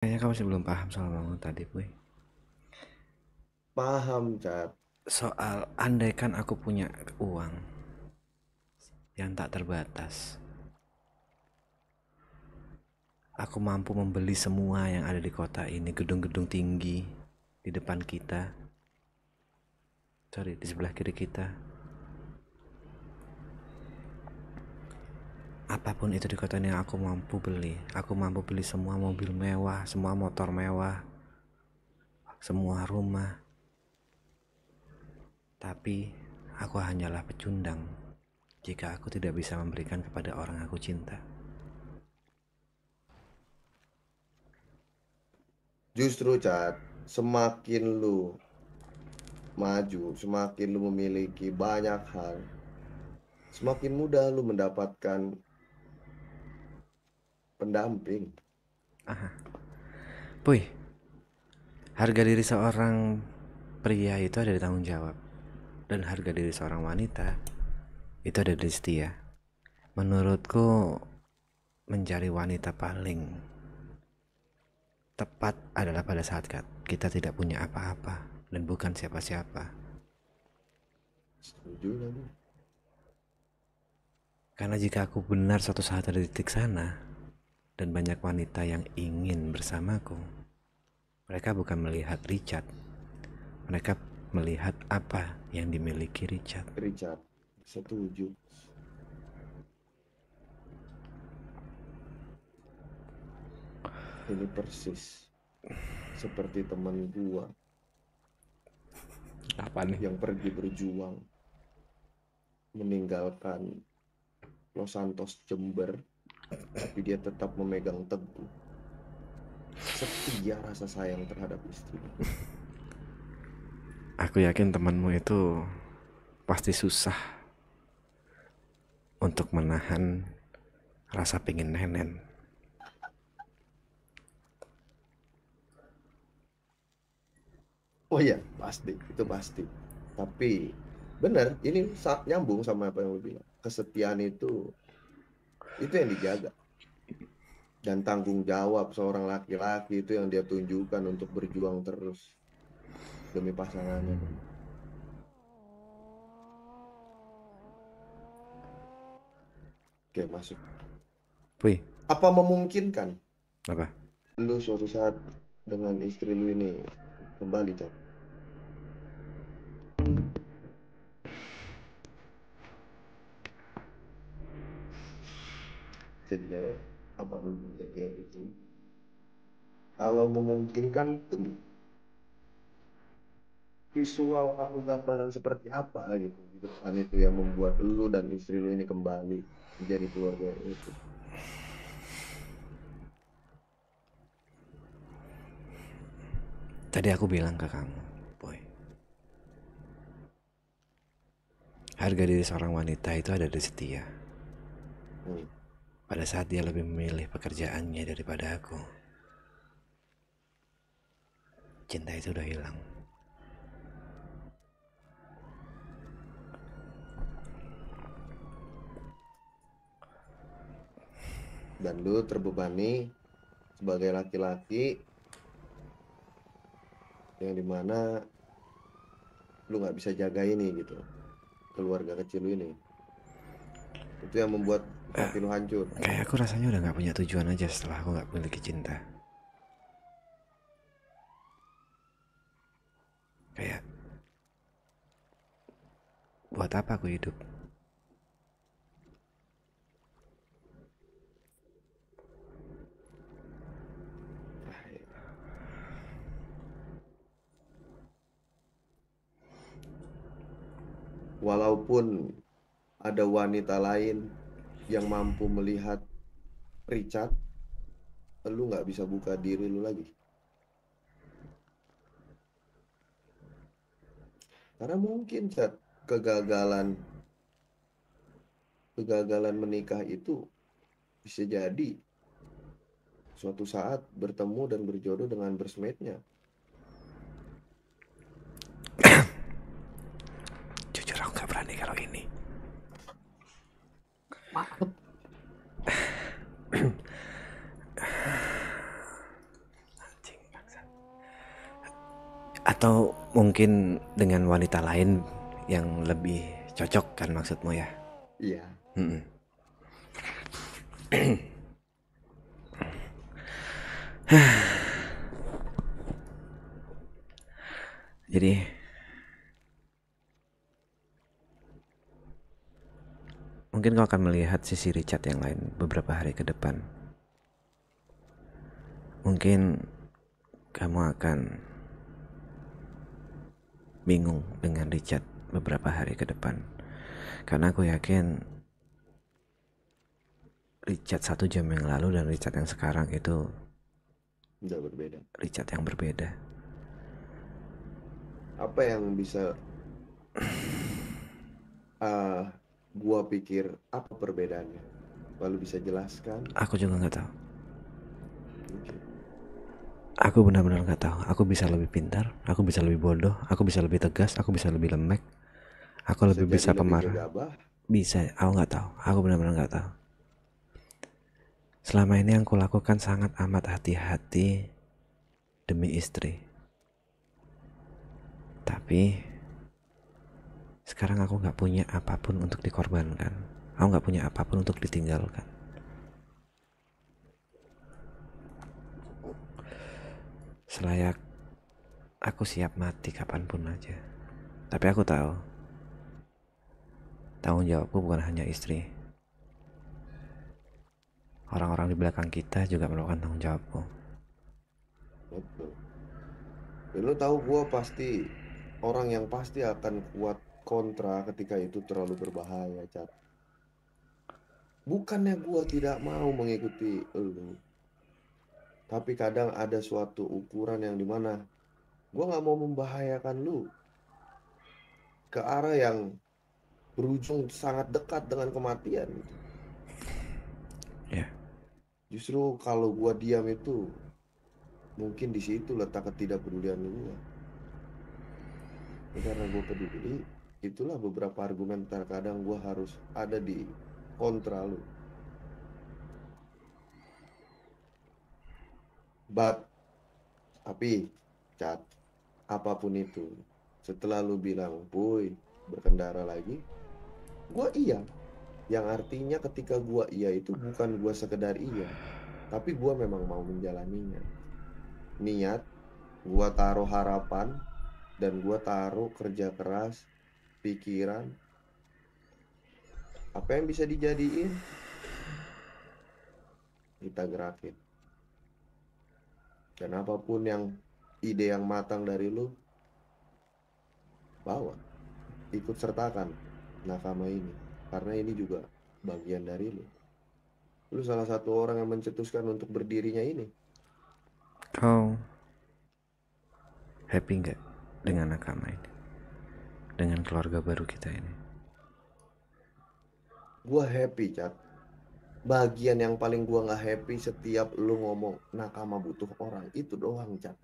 Kayaknya kamu masih belum paham soal ngomong tadi, Boy. Paham, Cat. Soal andaikan aku punya uang yang tak terbatas, aku mampu membeli semua yang ada di kota ini, gedung-gedung tinggi di depan kita, sorry, di sebelah kiri kita. Apapun itu di kota ini yang aku mampu beli. Aku mampu beli semua mobil mewah, semua motor mewah, semua rumah. Tapi aku hanyalah pecundang jika aku tidak bisa memberikan kepada orang aku cinta. Justru, Cat, semakin lu maju, semakin lu memiliki banyak hal, semakin mudah lu mendapatkan pendamping. Boy, harga diri seorang pria itu ada di tanggung jawab, dan harga diri seorang wanita itu ada di setia. Menurutku, mencari wanita paling tepat adalah pada saat kita tidak punya apa-apa dan bukan siapa-siapa. Setuju kamu? Karena jika aku benar suatu saat ada di titik sana dan banyak wanita yang ingin bersamaku, mereka bukan melihat Richard, mereka melihat apa yang dimiliki Richard. Richard, setuju. Ini persis seperti teman gua Apa nih? yang pergi berjuang meninggalkan Los Santos Jember, tapi dia tetap memegang teguh setia rasa sayang terhadap istrinya. Aku yakin temanmu itu pasti susah untuk menahan rasa pingin nenen. Oh iya, pasti, itu pasti. Tapi benar, ini nyambung sama apa yang lu bilang. Kesetiaan itu yang dijaga. Dan tanggung jawab seorang laki-laki itu yang dia tunjukkan untuk berjuang terus demi pasangannya. Oke, masuk. Wih, Apa memungkinkan apa? lu suatu saat dengan istri lu ini kembali, Cak? Jadi apa lu kayak gitu? Kalau memungkinkan tuh visual atau gambaran seperti apa gitu di depan itu yang membuat lu dan istri lu ini kembali menjadi keluarga yang utuh. Tadi aku bilang ke kamu, Boy, harga diri seorang wanita itu ada di setia. Hmm. Pada saat dia lebih memilih pekerjaannya daripada aku, cinta itu udah hilang. Dan lu terbebani sebagai laki-laki yang dimana lu nggak bisa jaga ini gitu, keluarga kecil lu ini. Itu yang membuat hati lu hancur. Kayak aku rasanya udah gak punya tujuan aja setelah aku gak memiliki cinta. Kayak, buat apa aku hidup? Walaupun ada wanita lain yang mampu melihat Richard, lu nggak bisa buka diri lu lagi. Karena mungkin Chat, kegagalan kegagalan menikah itu bisa jadi suatu saat bertemu dan berjodoh dengan bridesmaid-nya. Jujur aku gak berani kalau ini. Atau mungkin dengan wanita lain yang lebih cocok kan maksudmu ya? Iya. Mm-mm. Jadi mungkin kau akan melihat sisi Richard yang lain beberapa hari ke depan. Mungkin kamu akan bingung dengan Richard beberapa hari ke depan. Karena aku yakin Richard 1 jam yang lalu dan Richard yang sekarang itu Udah berbeda. Richard yang berbeda. Apa yang bisa gua pikir apa perbedaannya? Lalu bisa jelaskan? Aku juga nggak tahu. Oke. Aku benar-benar nggak tahu. Aku bisa lebih pintar, aku bisa lebih bodoh, aku bisa lebih tegas, aku bisa lebih lembek, aku Bisa lebih jadi bisa lebih pemarah. gegabah. Bisa, aku nggak tahu. Aku benar-benar nggak tahu. Selama ini yang kulakukan sangat amat hati-hati demi istri. Tapi sekarang aku nggak punya apapun untuk dikorbankan. Aku nggak punya apapun untuk ditinggalkan. Selayak aku siap mati kapanpun aja. Tapi aku tahu tanggung jawabku bukan hanya istri. Orang-orang di belakang kita juga melakukan tanggung jawabku. Betul. Dan lo tahu gua pasti orang yang pasti akan kuat kontra ketika itu terlalu berbahaya, Cat. Bukannya gua tidak mau mengikuti lo, tapi kadang ada suatu ukuran yang dimana gua nggak mau membahayakan lu ke arah yang berujung sangat dekat dengan kematian gitu. Ya, Justru kalau gua diam itu mungkin di situ letak ketidakpedulian gua. Ini karena gua peduli, itulah beberapa argumen terkadang gua harus ada di kontra lu. But tapi Cat, apapun itu, setelah lu bilang, "Boy, berkendara lagi," gua iya. Yang artinya ketika gua iya itu bukan gua sekedar iya, tapi gua memang mau menjalaninya. Niat, gua taruh harapan, dan gua taruh kerja keras, pikiran, apa yang bisa dijadiin, kita gerakin. Dan apapun yang ide yang matang dari lu, bawa, ikut sertakan nakama ini. Karena ini juga bagian dari lu. Lu salah satu orang yang mencetuskan untuk berdirinya ini. kau happy nggak dengan nakama ini? Dengan keluarga baru kita ini? Gua happy, Cat. Bagian yang paling gua nggak happy setiap lu ngomong nakama butuh orang. Itu doang, Cat.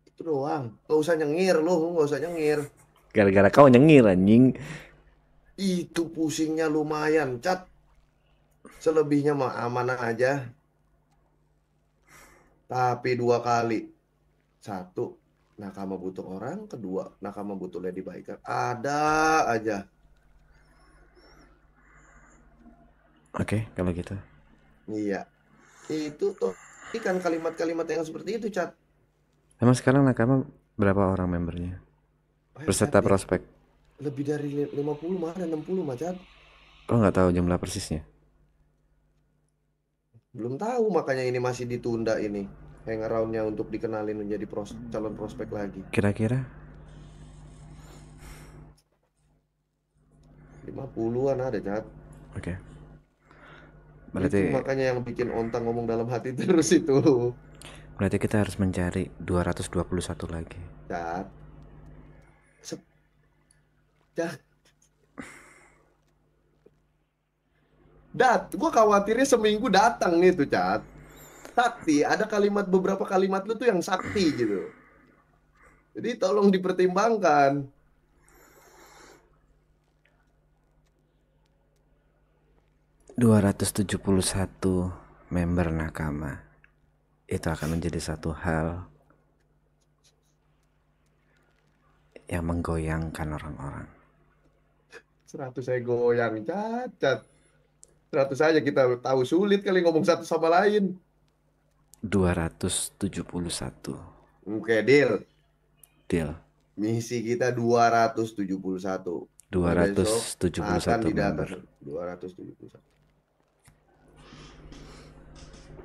Itu doang. Gak usah nyengir lu, gak usah nyengir. Gara-gara kau nyengir anjing. Itu pusingnya lumayan, Cat. Selebihnya mah aman aja. Tapi 2 kali. Satu, nakama butuh orang. Kedua, nakama butuh Lady Biker. Ada aja. Oke, kalau gitu. Iya. Itu tuh. Ini kan kalimat-kalimat yang seperti itu, Cat. Emang sekarang nakama berapa orang membernya? Ayo, Cat. Peserta prospek. Lebih dari 50 mah ada 60 mah, Cat. Kau nggak tahu jumlah persisnya? Belum tahu, makanya ini masih ditunda ini. Hangaround-nya untuk dikenalin menjadi calon prospek lagi. Kira-kira? 50-an ada, Cat. Oke. Itu Berarti makanya yang bikin Ontang ngomong dalam hati terus itu. berarti kita harus mencari 221 lagi. Cat. Cat. Gue khawatirnya seminggu datang nih tuh, Cat. Sakti, ada beberapa kalimat lu tuh yang sakti gitu. Jadi tolong dipertimbangkan. 271 member nakama. Itu akan menjadi satu hal yang menggoyangkan orang-orang. 100 saya goyang, cacat. 100 aja kita tahu sulit kali ngomong satu sama lain. 271. Oke, deal. Deal. Misi kita 271. Mulai besok 271 akan member. didatangkan 271.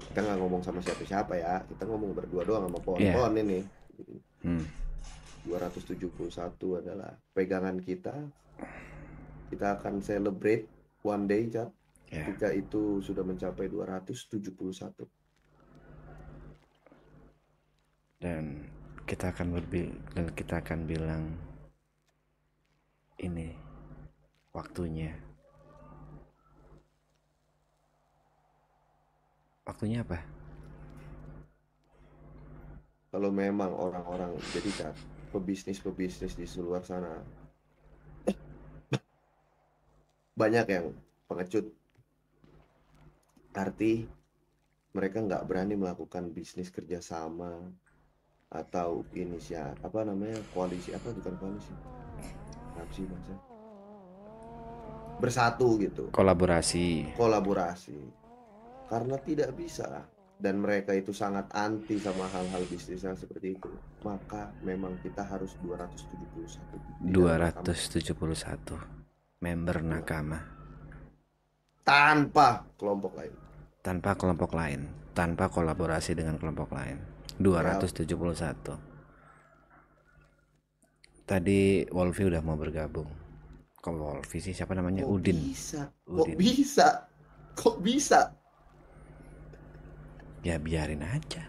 Kita nggak ngomong sama siapa-siapa ya. Kita ngomong berdua doang sama pohon-pohon ini. 271 adalah pegangan kita. Kita akan celebrate one day, Chat. Ketika itu sudah mencapai 271. Dan kita akan bilang ini waktunya. Waktunya apa? Kalau memang orang-orang jadi Chat, pebisnis di luar sana banyak yang pengecut, arti mereka nggak berani melakukan bisnis kerjasama atau koalisi, bukan koalisi, apa sih bahasa, bersatu gitu, kolaborasi, karena tidak bisa, dan mereka itu sangat anti sama hal-hal bisnis yang seperti itu. Maka memang kita harus 271 member nakama tanpa kelompok lain, tanpa kolaborasi dengan kelompok lain. 271. Tadi Wolfi udah mau bergabung. Kok Wolfi sih, siapa namanya? Udin. Kok bisa? Ya biarin aja.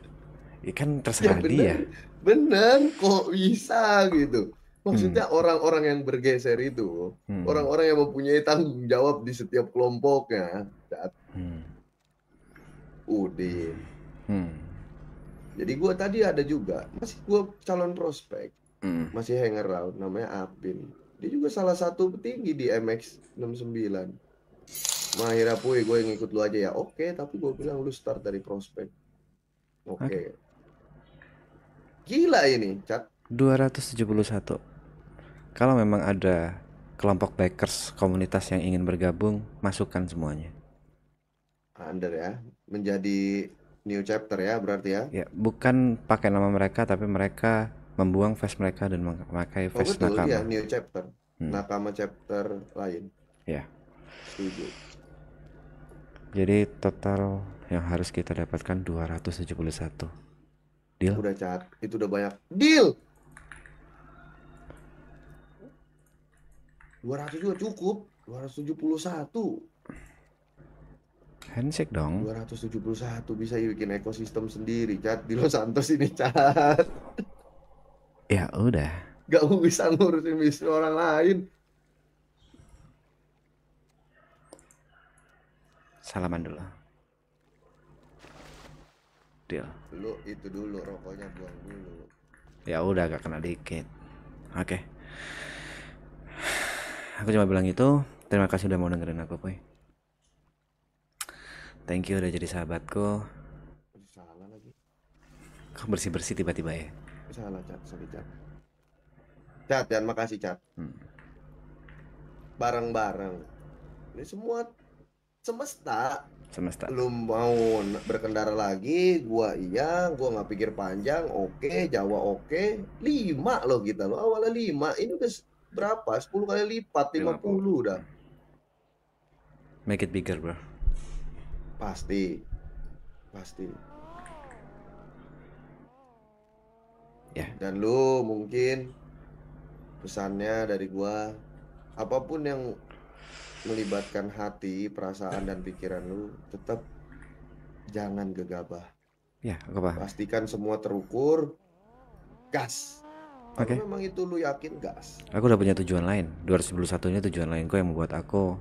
Ya kan terserah ya, dia. Bener, kok bisa gitu. Maksudnya orang-orang yang bergeser itu, orang-orang yang mempunyai tanggung jawab di setiap kelompoknya. Udin. Jadi gue tadi ada juga, masih gue calon prospek, masih hang around, namanya Apin. Dia juga salah satu petinggi di MX69. Mahira Puy, gue yang ikut lu aja ya. Oke, tapi gue bilang lu start dari prospek. Oke. Gila ini, Chat. 271. Kalau memang ada kelompok bikers komunitas yang ingin bergabung, masukkan semuanya. Under ya, menjadi new chapter ya berarti ya. Ya, bukan pakai nama mereka, tapi mereka membuang face mereka dan memakai face betul, nakama. Ya, new chapter. Nakama chapter lain. Ya. Setuju. Jadi total yang harus kita dapatkan 271. Deal? Udah, Chat. Itu udah banyak. Deal. 200 juga cukup. 271. Handshake dong. 271 bisa bikin ekosistem sendiri, Chat, di Los Santos ini, Chat. Ya udah. Gak bisa ngurusin bisnis orang lain. Salaman dulu. Deal. Lu itu dulu, rokoknya buang dulu. Ya udah, agak kena dikit. Oke. Aku cuma bilang itu. Terima kasih udah mau dengerin aku, Boy. Thank you udah jadi sahabatku. Salah lagi. Kok bersih-bersih tiba-tiba ya? Salah, Chat. Sorry, Chat. Chat, dan makasih, Chat. Bareng-bareng. Ini semua semesta. Lu mau berkendara lagi, gua nggak pikir panjang, oke, Jawa oke. 5 loh kita loh, awalnya 5, ini udah berapa? 10 kali lipat, 50 udah. Make it bigger, bro. Pasti. Ya. Dan lu mungkin pesannya dari gua, apapun yang melibatkan hati, perasaan, dan pikiran lu, tetap jangan gegabah. Ya, aku paham. Pastikan semua terukur, gas. Kalau memang itu lu yakin, gas. Aku udah punya tujuan lain. 291 nya tujuan lainku yang membuat aku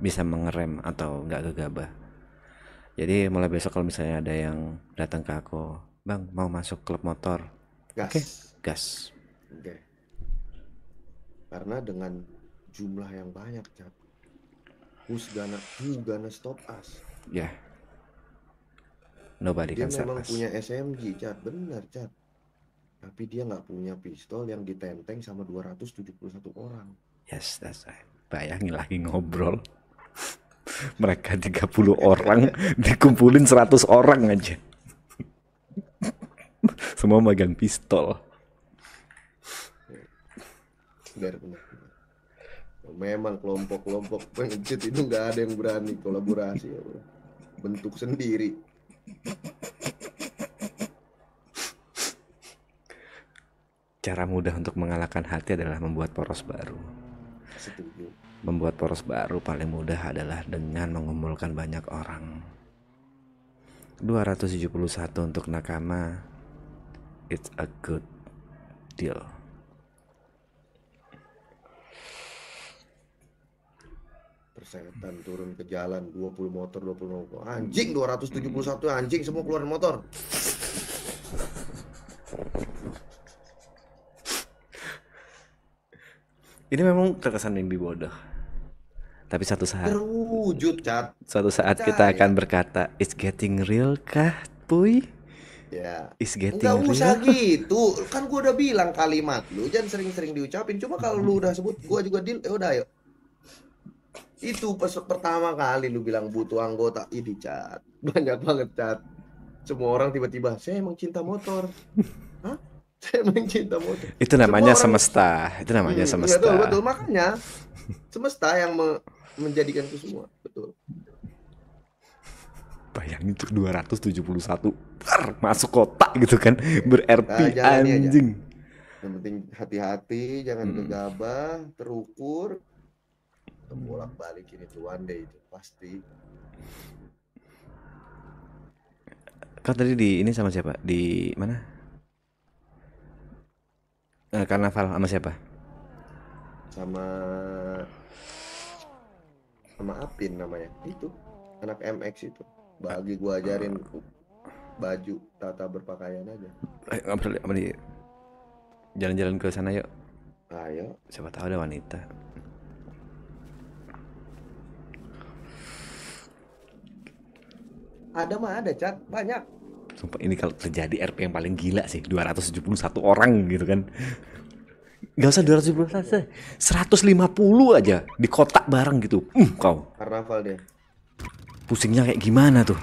bisa mengerem atau nggak gegabah. Jadi mulai besok kalau misalnya ada yang datang ke aku, Bang mau masuk klub motor, gas. Gas. Oke. Karena dengan jumlah yang banyak, Chat, who's gonna stop us? Ya. Nobody Dia can stop memang us. punya SMG, Chat. Benar, Chat. Tapi dia nggak punya pistol yang ditenteng sama 271 orang. Yes, that's right. Bayangin lagi ngobrol. Mereka 30 orang dikumpulin 100 orang aja. Semua megang pistol. Benar. Memang kelompok-kelompok pengecut itu nggak ada yang berani kolaborasi, ya, bro. Bentuk sendiri. Cara mudah untuk mengalahkan hati adalah membuat poros baru. Setuju. Membuat poros baru paling mudah adalah dengan mengumpulkan banyak orang. 271 untuk nakama, it's a good deal. Persetan turun ke jalan 20 motor. Anjing 271 anjing semua keluar motor. Ini memang terkesan mimpi bodoh. Tapi suatu saat terwujud, Cat. Suatu saat kita akan berkata, it's getting real kah, Puy? Ya. It's getting nggak real. usah gitu. Kan gua udah bilang kalimat lu jangan sering-sering diucapin. Cuma kalau lu udah sebut gua juga deal, udah ayo. Itu pertama kali lu bilang butuh anggota. Ini, Cat. Banyak banget, Cat. Semua orang tiba-tiba, saya emang cinta motor. Hah? Saya emang cinta motor. Itu namanya orang, semesta. Itu namanya semesta. Betul. Makanya semesta yang menjadikan itu semua. Betul. Bayangin tuh 271 masuk kotak gitu kan, ber-RP anjing. Yang penting hati-hati, jangan gegabah, terukur. Bolak-balikin itu one day itu pasti. Kau tadi di ini sama siapa? Di mana? Karnaval sama siapa? Sama Apin namanya. Itu anak MX itu. Bagi gua ajarin baju tata berpakaian aja. Jalan-jalan ke sana yuk. Ayo. Siapa tahu ada wanita. Ada mah ada, Cat. Banyak. Sumpah ini kalau terjadi RP yang paling gila sih, 271 orang gitu kan. Gak usah 271, 150 aja di kotak bareng gitu. Kau. Karnaval dia. Pusingnya kayak gimana tuh?